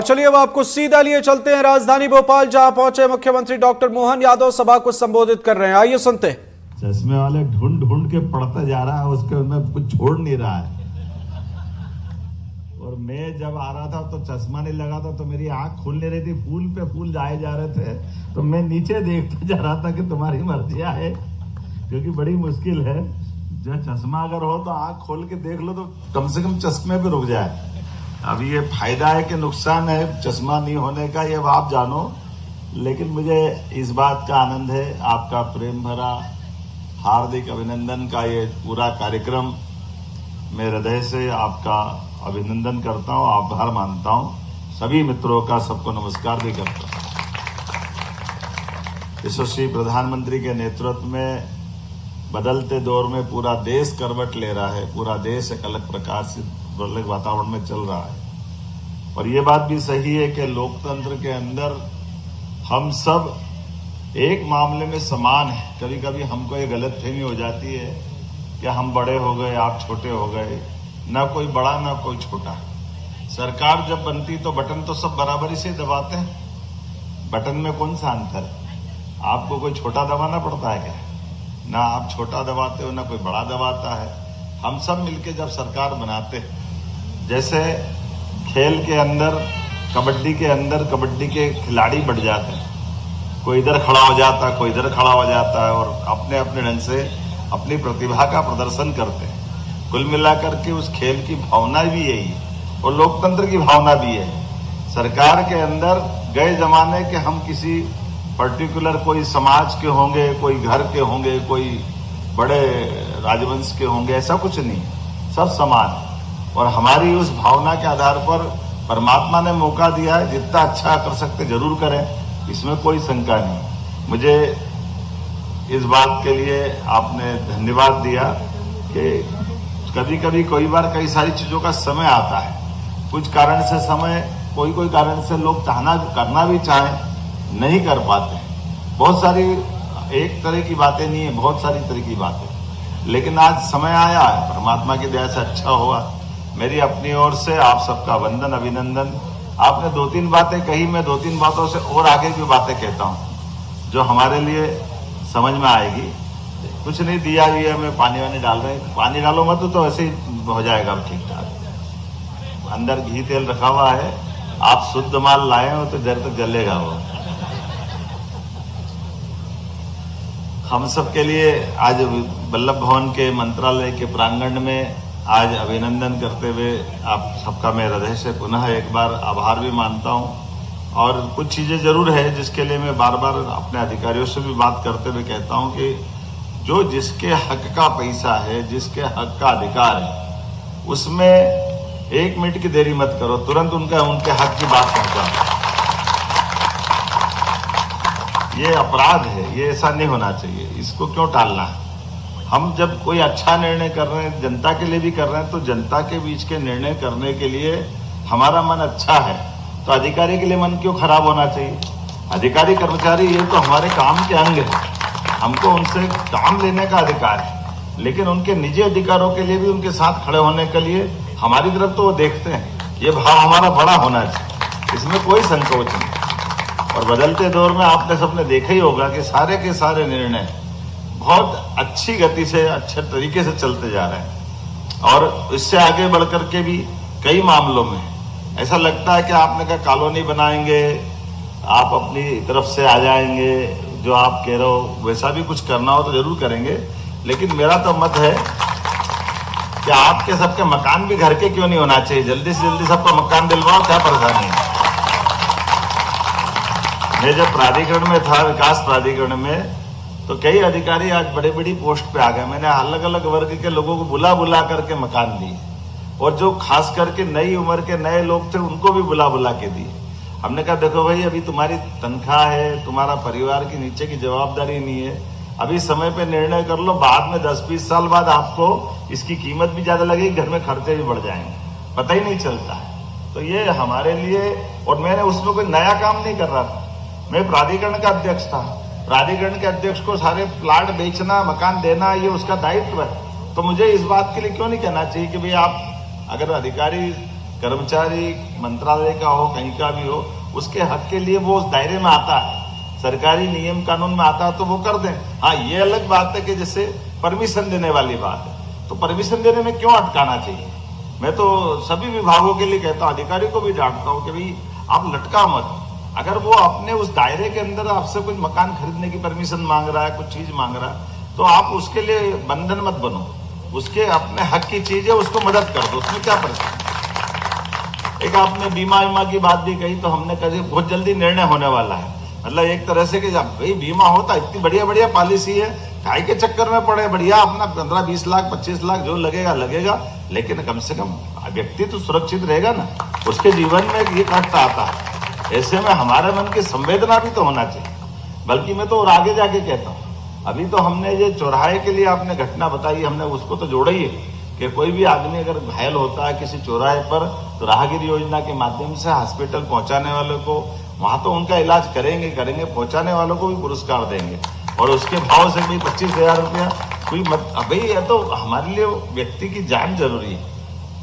चलिए अब आपको सीधा लिए चलते हैं राजधानी भोपाल, जहां पहुंचे मुख्यमंत्री डॉक्टर मोहन यादव सभा को संबोधित कर रहे हैं। आइए सुनते हैं। चश्मे वाले ढूंढ ढूंढ के पढ़ता जा रहा है, उसके में कुछ छोड़ नहीं रहा है। और मैं जब आ रहा था तो चश्मा नहीं लगा था, तो मेरी आंख खुल नहीं रही थी, फूल पे फूल जाए जा रहे थे, तो मैं नीचे देखता जा रहा था कि तुम्हारी मर्जी है, क्योंकि बड़ी मुश्किल है। जो चश्मा अगर हो तो आंख खोल के देख लो, तो कम से कम चश्मे पे रुक जाए। अब ये फायदा है कि नुकसान है चश्मा नहीं होने का, ये आप जानो। लेकिन मुझे इस बात का आनंद है, आपका प्रेम भरा हार्दिक अभिनंदन का ये पूरा कार्यक्रम, मैं हृदय से आपका अभिनंदन करता हूं, आभार मानता हूं। सभी मित्रों का सबको नमस्कार भी करता हूं। यशस्वी प्रधानमंत्री के नेतृत्व में बदलते दौर में पूरा देश करवट ले रहा है, पूरा देश एक अलग प्रकार से अलग वातावरण में चल रहा है। और ये बात भी सही है कि लोकतंत्र के अंदर हम सब एक मामले में समान है। कभी कभी हमको ये गलतफहमी हो जाती है कि हम बड़े हो गए, आप छोटे हो गए, ना कोई बड़ा ना कोई छोटा। सरकार जब बनती तो बटन तो सब बराबरी से दबाते हैं। बटन में कौन सा अंतर है? आपको कोई छोटा दबाना पड़ता है क्या? ना आप छोटा दबाते हो ना कोई बड़ा दबाता है। हम सब मिलके जब सरकार बनाते हैं, जैसे खेल के अंदर कबड्डी के अंदर कबड्डी के खिलाड़ी बढ़ जाते हैं, कोई इधर खड़ा हो जाता है, कोई इधर खड़ा हो जाता है, और अपने अपने ढंग से अपनी प्रतिभा का प्रदर्शन करते हैं। कुल मिलाकर के उस खेल की भावना भी यही है, और लोकतंत्र की भावना भी है। सरकार के अंदर गए जमाने के हम किसी पर्टिकुलर कोई समाज के होंगे, कोई घर के होंगे, कोई बड़े राजवंश के होंगे, ऐसा कुछ नहीं, सब समान। और हमारी उस भावना के आधार पर परमात्मा ने मौका दिया है, जितना अच्छा कर सकते जरूर करें, इसमें कोई शंका नहीं। मुझे इस बात के लिए आपने धन्यवाद दिया कि कभी कभी कोई बार कई सारी चीजों का समय आता है, कुछ कारण से समय कोई कारण से लोग चाहना करना भी चाहें नहीं कर पाते। बहुत सारी एक तरह की बातें नहीं है, बहुत सारी तरह की बातें, लेकिन आज समय आया है, परमात्मा की दया से अच्छा हुआ। मेरी अपनी ओर से आप सबका वंदन अभिनंदन। आपने 2-3 बातें कही, मैं 2-3 बातों से और आगे भी बातें कहता हूं जो हमारे लिए समझ में आएगी। कुछ नहीं दिया भी है, मैं पानी वानी डाल रहे हैं, पानी डालो मत तो ऐसे ही हो जाएगा ठीक ठाक। अंदर घी तेल रखा हुआ है, आप शुद्ध माल लाए हो तो देर तक जलेगा वो। हम सब के लिए आज वल्लभ भवन के मंत्रालय के प्रांगण में आज अभिनंदन करते हुए आप सबका मैं हृदय से पुनः एक बार आभार भी मानता हूं। और कुछ चीजें जरूर है जिसके लिए मैं बार बार अपने अधिकारियों से भी बात करते हुए कहता हूं कि जो जिसके हक का पैसा है, जिसके हक का अधिकार है, उसमें 1 मिनट की देरी मत करो, तुरंत उनके हक की बात पहुंचाओ। ये अपराध है, ये ऐसा नहीं होना चाहिए, इसको क्यों टालना है? हम जब कोई अच्छा निर्णय कर रहे हैं, जनता के लिए भी कर रहे हैं, तो जनता के बीच के निर्णय करने के लिए हमारा मन अच्छा है, तो अधिकारी के लिए मन क्यों खराब होना चाहिए? अधिकारी कर्मचारी ये तो हमारे काम के अंग है, हमको उनसे काम लेने का अधिकार है, लेकिन उनके निजी अधिकारों के लिए भी उनके साथ खड़े होने के लिए हमारी तरफ तो वो देखते हैं। ये भाव हमारा बड़ा होना चाहिए, इसमें कोई संकोच नहीं। और बदलते दौर में आपने सबने देखा ही होगा कि सारे के सारे निर्णय बहुत अच्छी गति से, अच्छे तरीके से चलते जा रहे हैं। और इससे आगे बढ़कर के भी कई मामलों में ऐसा लगता है कि आपने कहा कॉलोनी बनाएंगे, आप अपनी तरफ से आ जाएंगे, जो आप कह रहे हो वैसा भी कुछ करना हो तो जरूर करेंगे। लेकिन मेरा तो मत है कि आपके सबके मकान भी घर के क्यों नहीं होना चाहिए, जल्दी से जल्दी सबको मकान दिलवाओ, क्या परेशानी है? मैं जब प्राधिकरण में था, विकास प्राधिकरण में, तो कई अधिकारी आज बड़ी बड़ी पोस्ट पे आ गए। मैंने अलग अलग वर्ग के लोगों को बुला करके मकान दिए, और जो खास करके नई उम्र के नए लोग थे उनको भी बुला के दिए। हमने कहा देखो भाई, अभी तुम्हारी तनख्वाह है, तुम्हारा परिवार की नीचे की जवाबदारी नहीं है, अभी समय पे निर्णय कर लो, बाद में 10-20 साल बाद आपको इसकी कीमत भी ज्यादा लगेगी, घर में खर्चे भी बढ़ जाएंगे, पता ही नहीं चलता है। तो ये हमारे लिए, और मैंने उसमें कोई नया काम नहीं कर रहा था, मैं प्राधिकरण का अध्यक्ष था। प्राधिकरण के अध्यक्ष को सारे प्लाट बेचना, मकान देना, ये उसका दायित्व है। तो मुझे इस बात के लिए क्यों नहीं कहना चाहिए कि भाई आप अगर अधिकारी कर्मचारी मंत्रालय का हो, कहीं का भी हो, उसके हक के लिए वो उस दायरे में आता है, सरकारी नियम कानून में आता है तो वो कर दें। हाँ, ये अलग बात है कि जैसे परमिशन देने वाली बात है, तो परमिशन देने में क्यों अटकाना चाहिए। मैं तो सभी विभागों के लिए कहता हूँ, अधिकारी को भी डांटता हूँ कि भाई आप लटका मत। अगर वो अपने उस दायरे के अंदर आपसे कुछ मकान खरीदने की परमिशन मांग रहा है, कुछ चीज मांग रहा है, तो आप उसके लिए बंधन मत बनो, उसके अपने हक की चीज है, उसको मदद कर दो, उसमें क्या परेशानी। एक आपने बीमा की बात भी कही, तो हमने कही बहुत जल्दी निर्णय होने वाला है। मतलब एक तरह से कि जब भाई बीमा होता, इतनी बढ़िया बढ़िया पॉलिसी है, काय के चक्कर में पड़े, बढ़िया अपना 15-20 लाख 25 लाख जो लगेगा लगेगा, लेकिन कम से कम व्यक्ति तो सुरक्षित रहेगा ना, उसके जीवन में ये कष्ट आता है। ऐसे में हमारे मन की संवेदना भी तो होना चाहिए। बल्कि मैं तो और आगे जाके कहता हूँ, अभी तो हमने ये चौराहे के लिए आपने घटना बताई, हमने उसको तो जोड़ा ही है कि कोई भी आदमी अगर घायल होता है किसी चौराहे पर, तो राहगीर योजना के माध्यम से हॉस्पिटल पहुंचाने वालों को वहां तो उनका इलाज करेंगे, पहुंचाने वालों को भी पुरस्कार देंगे, और उसके भाव से भाई 25,000 रुपया कोई मत। भाई ये तो हमारे लिए व्यक्ति की जान जरूरी है,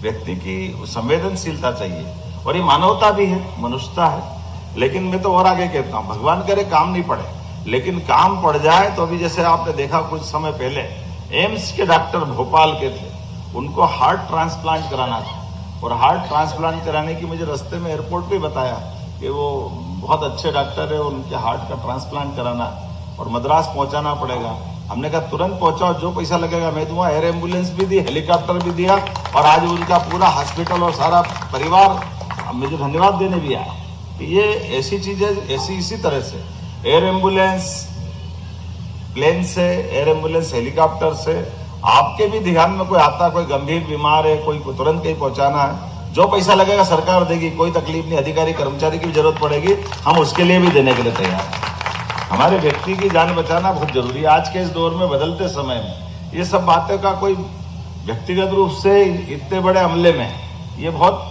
व्यक्ति की संवेदनशीलता चाहिए, और ये मानवता भी है, मनुष्यता है। लेकिन मैं तो और आगे कहता हूँ, भगवान करे काम नहीं पड़े, लेकिन काम पड़ जाए तो अभी जैसे आपने देखा कुछ समय पहले एम्स के डॉक्टर भोपाल के थे, उनको हार्ट ट्रांसप्लांट कराना था, और हार्ट ट्रांसप्लांट कराने की मुझे रास्ते में एयरपोर्ट पे बताया कि वो बहुत अच्छे डॉक्टर है, उनके हार्ट का ट्रांसप्लांट कराना और मद्रास पहुंचाना पड़ेगा। हमने कहा तुरंत पहुंचाओ, जो पैसा लगेगा मैं दूंगा। एयर एम्बुलेंस भी दी, हेलीकॉप्टर भी दिया, और आज उनका पूरा हॉस्पिटल और सारा परिवार मुझे धन्यवाद देने भी आया। ये ऐसी चीजें, इसी तरह से एयर एम्बुलेंस प्लेन से, एयर एम्बुलेंस हेलीकॉप्टर से, आपके भी ध्यान में कोई आता, कोई गंभीर बीमार है, कोई तुरंत कहीं पहुंचाना है, जो पैसा लगेगा सरकार देगी, कोई तकलीफ नहीं। अधिकारी कर्मचारी की भी जरूरत पड़ेगी, हम उसके लिए भी देने के लिए तैयार हैं। हमारे व्यक्ति की जान बचाना बहुत जरूरी है आज के इस दौर में, बदलते समय में। ये सब बातें का कोई व्यक्तिगत रूप से इतने बड़े हमले में, ये बहुत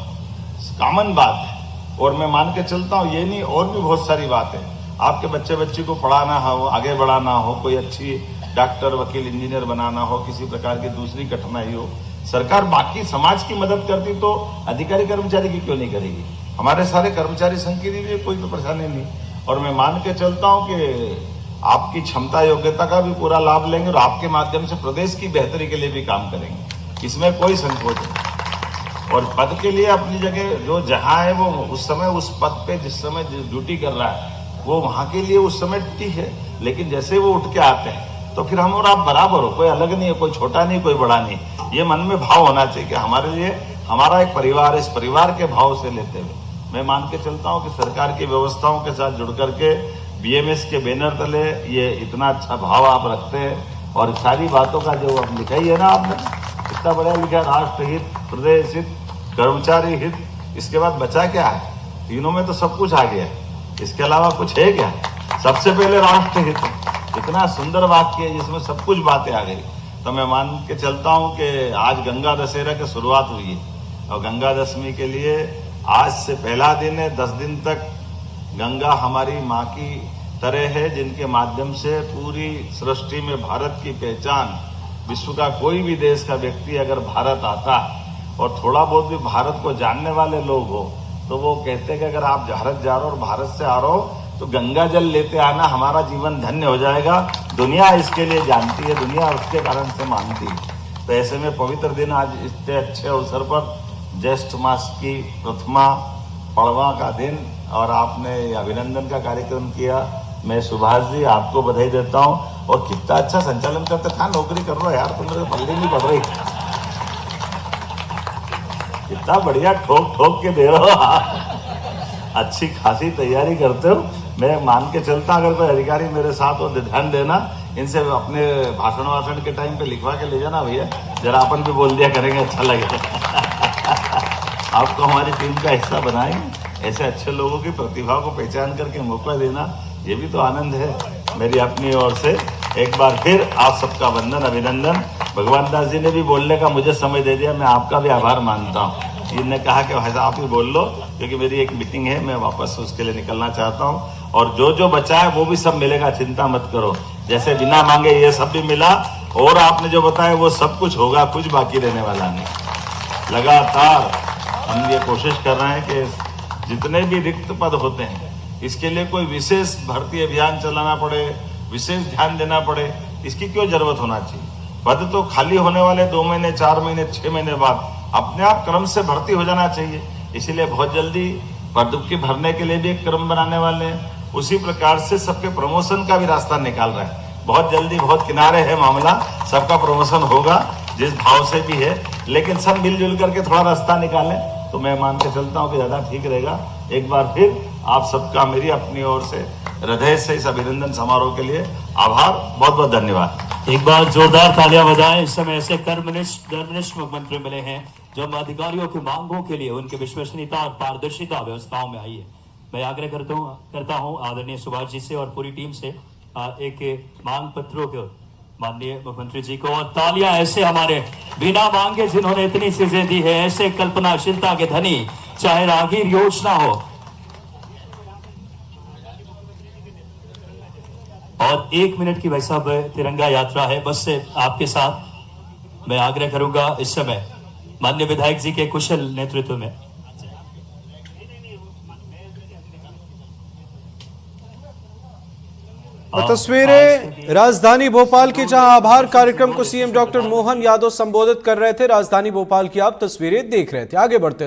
कॉमन बात है, और मैं मान के चलता हूँ ये नहीं, और भी बहुत सारी बातें। आपके बच्ची को पढ़ाना हो, आगे बढ़ाना हो, कोई अच्छी डॉक्टर, वकील, इंजीनियर बनाना हो, किसी प्रकार की दूसरी कठिनाई हो, सरकार बाकी समाज की मदद करती तो अधिकारी कर्मचारी की क्यों नहीं करेगी। हमारे सारे कर्मचारी संघ के लिए कोई तो परेशानी नहीं, और मैं मान के चलता हूँ कि आपकी क्षमता योग्यता का भी पूरा लाभ लेंगे, और आपके माध्यम से प्रदेश की बेहतरी के लिए भी काम करेंगे, इसमें कोई संकोच नहीं। और पद के लिए अपनी जगह जो जहां है, वो उस समय उस पद पे जिस समय ड्यूटी कर रहा है, वो वहां के लिए उस समय ठीक है। लेकिन जैसे वो उठ के आते हैं तो फिर हम और आप बराबर हो, कोई अलग नहीं है, कोई छोटा नहीं, कोई बड़ा नहीं। ये मन में भाव होना चाहिए कि हमारे लिए हमारा एक परिवार, इस परिवार के भाव से लेते हुए मैं मान के चलता हूँ कि सरकार की व्यवस्थाओं के साथ जुड़ करके बीएमएस के बैनर तले ये इतना अच्छा भाव आप रखते हैं, और सारी बातों का जो अब लिखा ही है ना आपने, इतना बड़ा लिखा, राष्ट्र हित, प्रदेश हित, कर्मचारी हित, इसके बाद बचा क्या है। तीनों में तो सब कुछ आ गया, इसके अलावा कुछ है क्या। सबसे पहले राष्ट्र हित, इतना सुंदर वाक्य है जिसमें सब कुछ बातें आ गई। तो मैं मान के चलता हूं कि आज गंगा दशहरा की शुरुआत हुई है, और गंगा दशमी के लिए आज से पहला दिन है। 10 दिन तक गंगा हमारी माँ की तरह है, जिनके माध्यम से पूरी सृष्टि में भारत की पहचान, विश्व का कोई भी देश का व्यक्ति अगर भारत आता और थोड़ा बहुत भी भारत को जानने वाले लोग हो, तो वो कहते हैं कि अगर आप भारत जा रहे हो और भारत से आ रहे हो तो गंगा जल लेते आना, हमारा जीवन धन्य हो जाएगा। दुनिया इसके लिए जानती है, दुनिया उसके कारण से मानती है। तो ऐसे में पवित्र दिन आज इतने अच्छे अवसर पर, ज्येष्ठ मास की प्रथमा पड़वा का दिन, और आपने अभिनंदन का कार्यक्रम किया। मैं सुभाष जी आपको बधाई देता हूँ, और कितना अच्छा संचालन करते। कहाँ नौकरी कर रहे हो यार, तुम लोग पल्ली नहीं पड़ रही, कितना बढ़िया ठोक ठोक के दे रहे हो, अच्छी खासी तैयारी करते हो। मैं मान के चलता, अगर कोई अधिकारी मेरे साथ हो, ध्यान देना, इनसे अपने भाषण के टाइम पे लिखवा के ले जाना, भैया जरा अपन भी बोल दिया करेंगे, अच्छा लगेगा। आपको हमारी टीम का हिस्सा बनाएंगे, ऐसे अच्छे लोगों की प्रतिभा को पहचान करके मौका देना, ये भी तो आनंद है। मेरी अपनी ओर से एक बार फिर आप सबका वंदन, अभिनंदन। भगवान दास जी ने भी बोलने का मुझे समय दे दिया, मैं आपका भी आभार मानता हूँ। इन्होंने कहा कि भाई आप ही बोल लो, क्योंकि मेरी एक मीटिंग है, मैं वापस उसके लिए निकलना चाहता हूँ। और जो जो बचा है वो भी सब मिलेगा, चिंता मत करो। जैसे बिना मांगे ये सब भी मिला, और आपने जो बताया वो सब कुछ होगा, कुछ बाकी रहने वाला नहीं। लगातार हम ये कोशिश कर रहे हैं कि जितने भी रिक्त पद होते हैं इसके लिए कोई विशेष भर्ती अभियान चलाना पड़े, विशेष ध्यान देना पड़े, इसकी क्यों जरूरत होना चाहिए। पद तो खाली होने वाले 2 महीने, 4 महीने, 6 महीने बाद अपने आप क्रम से भर्ती हो जाना चाहिए। इसीलिए बहुत जल्दी पद की भरने के लिए भी एक क्रम बनाने वाले हैं। उसी प्रकार से सबके प्रमोशन का भी रास्ता निकाल रहे हैं। बहुत जल्दी, बहुत किनारे है मामला, सबका प्रमोशन होगा जिस भाव से भी है, लेकिन सब मिलजुल करके थोड़ा रास्ता निकालें तो मैं मान के चलता हूँ कि ज्यादा ठीक रहेगा। एक बार फिर आप सबका मेरी अपनी ओर से हृदय से इस अभिनंदन समारोह के लिए आभार, बहुत बहुत धन्यवाद। एक बार जोरदार तालियां बजाएं। इस समय ऐसे धर्मनिष्ठ मुख्यमंत्री मिले हैं जो अधिकारियों की मांगों के लिए उनकी विश्वसनीयता और पारदर्शिता व्यवस्थाओं में आई है। मैं आग्रह करता हूं आदरणीय सुभाष जी से और पूरी टीम से एक मांग पत्रों को माननीय मुख्यमंत्री जी को, और तालियां ऐसे हमारे बिना मांगे जिन्होंने इतनी चीजें दी है, ऐसे कल्पनाशीलता के धनी, चाहे राहगीर योजना हो। और 1 मिनट की भाई साहब तिरंगा यात्रा है बस से आपके साथ। मैं आग्रह करूंगा इस समय माननीय विधायक जी के कुशल नेतृत्व में तस्वीरें राजधानी भोपाल की, जहां आभार कार्यक्रम को सीएम डॉक्टर मोहन यादव संबोधित कर रहे थे। राजधानी भोपाल की आप तस्वीरें देख रहे थे। आगे बढ़ते